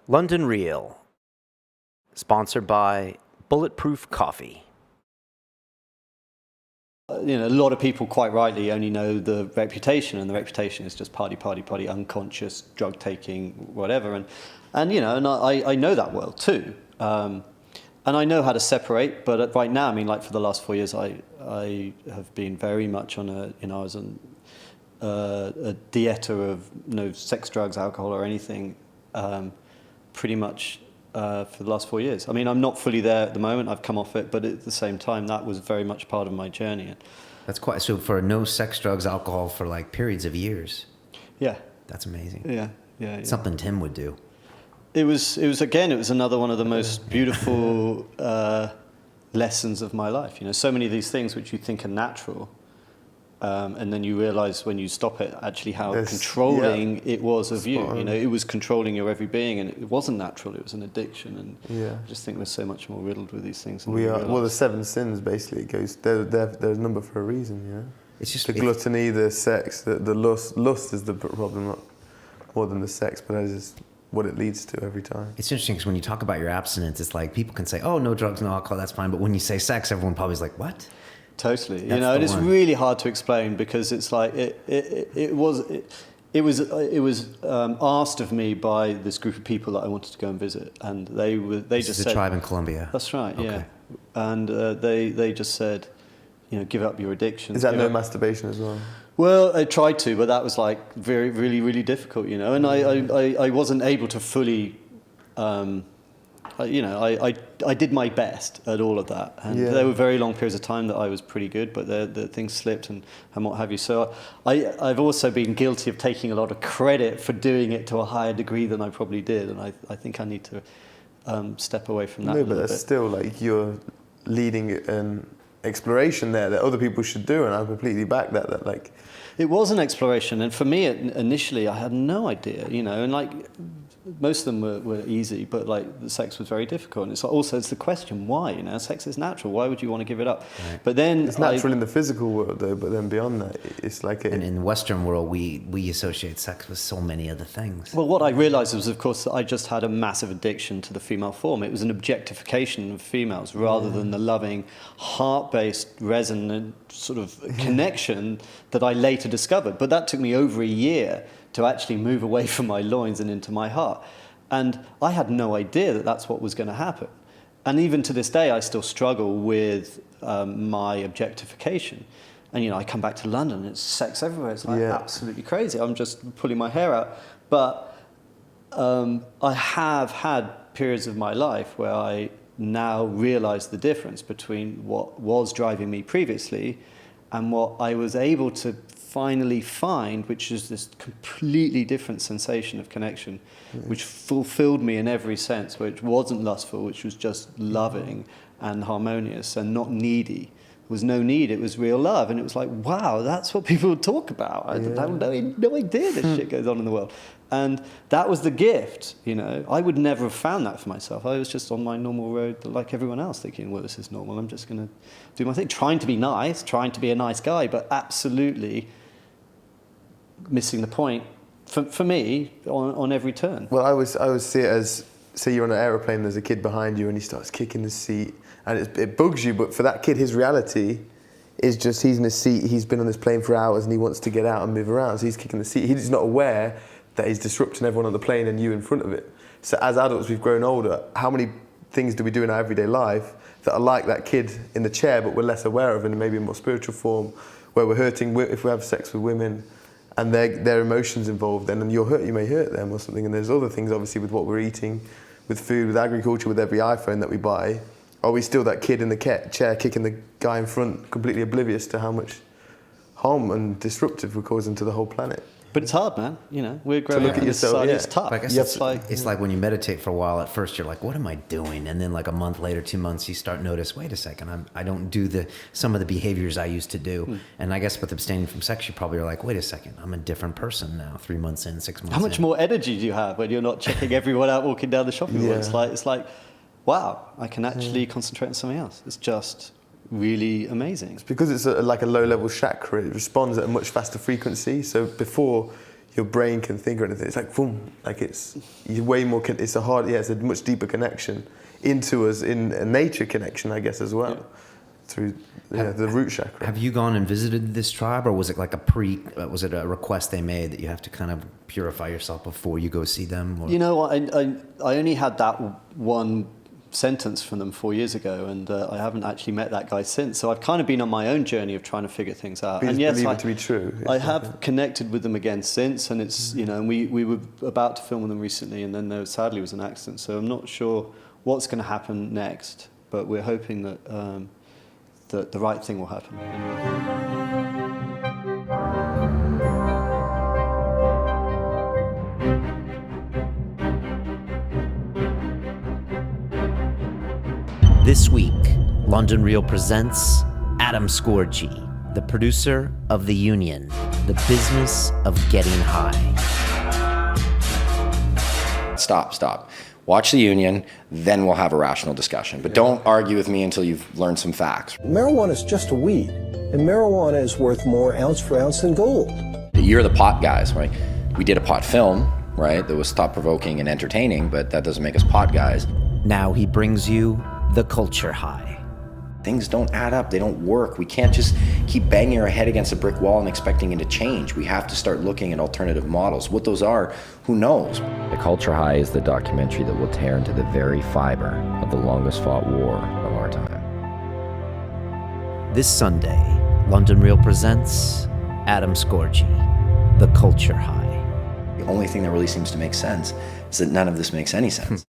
London Real, sponsored by Bulletproof Coffee. A lot of people quite rightly only know the reputation, and the reputation is just party, unconscious, drug taking, whatever. And I know that well too. And I know how to separate, but right now, for the last 4 years, I have been very much on I was on a dieta of no sex, drugs, alcohol, or anything, pretty much for the last 4 years. I'm not fully there at the moment. I've come off it, but at the same time, that was very much part of my journey. That's quite, so for no sex, drugs, alcohol for like periods of years. Yeah. That's amazing. Yeah. Something Tim would do. It was another one of the most beautiful lessons of my life. So many of these things which you think are natural, and then you realize when you stop it, actually how controlling it was of you. It was controlling your every being, and it wasn't natural. It was an addiction, and I just think we're so much more riddled with these things. We are. Well, the 7 sins basically it goes. They're a number for a reason. It's just the gluttony, the sex, the lust. Lust is the problem, not more than the sex, but that is what it leads to every time. It's interesting because when you talk about your abstinence, it's like people can say, "Oh, no drugs, no alcohol, that's fine," but when you say sex, everyone probably is like, "What?" Totally, and it's really hard to explain because it's like it was asked of me by this group of people that I wanted to go and visit, and they just said, the tribe in Colombia. That's right, okay. Yeah, and they just said, give up your addiction. Is that no masturbation as well? Well, I tried to, but that was like very, really, really difficult, and I wasn't able to fully. I did my best at all of that, and there were very long periods of time that I was pretty good, but the things slipped and what have you. So I've also been guilty of taking a lot of credit for doing it to a higher degree than I probably did, and I think I need to step away from that. No, but that's still like you're leading an exploration there that other people should do, and I completely back that. That like it was an exploration, and for me initially I had no idea, and like. Most of them were easy, but like the sex was very difficult. And it's the question, why? Sex is natural. Why would you want to give it up? Right. But then it's natural in the physical world, though. But then beyond that, it's like and in the Western world, we associate sex with so many other things. Well, what I realized was, of course, that I just had a massive addiction to the female form. It was an objectification of females rather than the loving, heart-based, resonant sort of connection that I later discovered. But that took me over a year to actually move away from my loins and into my heart. And I had no idea that that's what was going to happen. And even to this day, I still struggle with my objectification. And, I come back to London, and it's sex everywhere. It's like absolutely crazy. I'm just pulling my hair out. But I have had periods of my life where I now realize the difference between what was driving me previously and what I was able to finally find, which is this completely different sensation of connection, which fulfilled me in every sense, which wasn't lustful, which was just loving and harmonious and not needy. There was no need, it was real love. And it was like, wow, that's what people talk about. I had no idea this shit goes on in the world. And that was the gift, I would never have found that for myself. I was just on my normal road like everyone else, thinking, well, this is normal. I'm just going to do my thing, trying to be nice, trying to be a nice guy, but absolutely missing the point for me on every turn. Well, I always see it as, say you're on an aeroplane, there's a kid behind you and he starts kicking the seat and it bugs you, but for that kid, his reality is just he's in his seat, he's been on this plane for hours and he wants to get out and move around, so he's kicking the seat. He's not aware that he's disrupting everyone on the plane and you in front of it. So as adults, we've grown older, how many things do we do in our everyday life that are like that kid in the chair, but we're less aware of in maybe a more spiritual form, where we're hurting if we have sex with women, and their emotions involved, and then you may hurt them or something. And there's other things, obviously, with what we're eating, with food, with agriculture, with every iPhone that we buy. Are we still that kid in the chair kicking the guy in front, completely oblivious to how much harm and disruptive we're causing to the whole planet? But it's hard, man. We're growing up in this society. It's tough. I guess it's like when you meditate for a while, at first you're like, what am I doing? And then like a month later, 2 months, you start notice, wait a second, I don't do some of the behaviors I used to do. And I guess with abstaining from sex, you probably are like, wait a second, I'm a different person now, 3 months in, 6 months in. How much more energy do you have when you're not checking everyone out walking down the shopping mall? It's like, wow, I can actually concentrate on something else. It's just really amazing. It's because it's like a low-level chakra. It responds at a much faster frequency. So before, your brain can think or anything. It's like boom, like it's way more. It's a much deeper connection into us in a nature connection, I guess, as well, through the root chakra. Have you gone and visited this tribe, or was it like was it a request they made that you have to kind of purify yourself before you go see them? Or? You know, I only had that one sentence from them 4 years ago, and I haven't actually met that guy since. So I've kind of been on my own journey of trying to figure things out. We and just yes, believe it to be true. I have connected with them again since, and it's, you know, and we were about to film with them recently, and then there sadly was an accident. So I'm not sure what's going to happen next, but we're hoping that that the right thing will happen. This week, London Real presents Adam Scorgi, the producer of The Union, the business of getting high. Stop. Watch The Union, then we'll have a rational discussion. But don't argue with me until you've learned some facts. Marijuana is just a weed, and marijuana is worth more ounce for ounce than gold. You're the pot guys, right? We did a pot film, right, that was thought-provoking and entertaining, but that doesn't make us pot guys. Now he brings you the culture high. Things don't add up, they don't work. We can't just keep banging our head against a brick wall and expecting it to change. We have to start looking at alternative models. What those are, who knows? The Culture High is the documentary that will tear into the very fiber of the longest fought war of our time. This Sunday, London Real presents Adam Scorgi, the culture high. The only thing that really seems to make sense is that none of this makes any sense.